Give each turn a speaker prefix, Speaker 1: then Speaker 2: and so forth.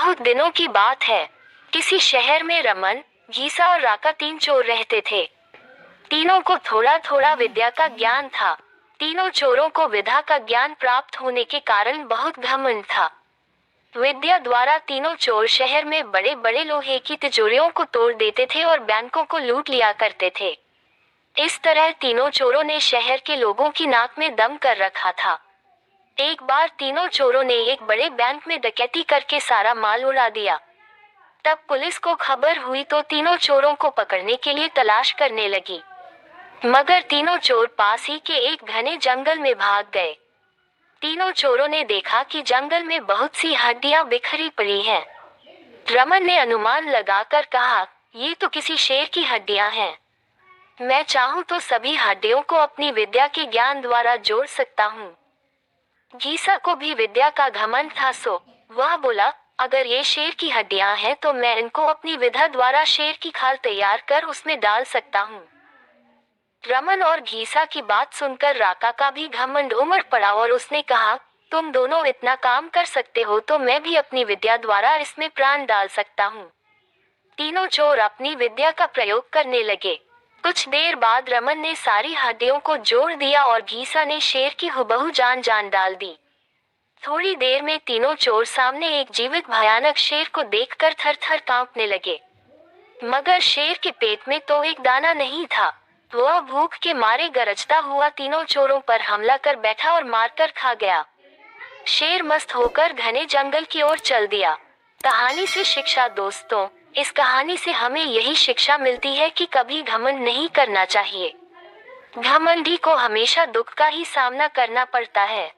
Speaker 1: बहुत दिनों की बात है। किसी शहर में रमन, गीसा और राका तीन चोर रहते थे। तीनों को थोड़ा थोड़ा विद्या का ज्ञान था। तीनों चोरों को विद्या का ज्ञान प्राप्त होने के कारण बहुत घमंड था। विद्या द्वारा तीनों चोर शहर में बड़े बड़े लोहे की तिजोरियों को तोड़ देते थे और बैंकों को लूट लिया करते थे। इस तरह तीनों चोरों ने शहर के लोगों की नाक में दम कर रखा था। एक बार तीनों चोरों ने एक बड़े बैंक में डकैती करके सारा माल उड़ा दिया। तब पुलिस को खबर हुई तो तीनों चोरों को पकड़ने के लिए तलाश करने लगी। मगर तीनों चोर पास ही के एक घने जंगल में भाग गए। तीनों चोरों ने देखा कि जंगल में बहुत सी हड्डियां बिखरी पड़ी हैं। रमन ने अनुमान लगाकर कहा, ये तो किसी शेर की हड्डियां हैं। मैं चाहूं तो सभी हड्डियों को अपनी विद्या के ज्ञान द्वारा जोड़ सकता हूँ। गीसा को भी विद्या का घमंड था, सो वह बोला, अगर ये शेर की हड्डियां हैं तो मैं इनको अपनी विद्या द्वारा शेर की खाल तैयार कर उसमें डाल सकता हूँ। रमन और गीसा की बात सुनकर राका का भी घमंड उमड़ पड़ा और उसने कहा, तुम दोनों इतना काम कर सकते हो तो मैं भी अपनी विद्या द्वारा इसमें प्राण डाल सकता हूँ। तीनों चोर अपनी विद्या का प्रयोग करने लगे। कुछ देर बाद रमन ने सारी हड्डियों को जोड़ दिया और गीसा ने शेर की हुबहू जान डाल दी। थोड़ी देर में तीनों चोर सामने एक जीवित भयानक शेर को देखकर थर थर कांपने लगे। मगर शेर के पेट में तो एक दाना नहीं था। वह भूख के मारे गरजता हुआ तीनों चोरों पर हमला कर बैठा और मारकर खा गया। शेर मस्त होकर घने जंगल की ओर चल दिया। कहानी से शिक्षा दोस्तों, इस कहानी से हमें यही शिक्षा मिलती है कि कभी घमंड नहीं करना चाहिए। घमंडी को हमेशा दुख का ही सामना करना पड़ता है।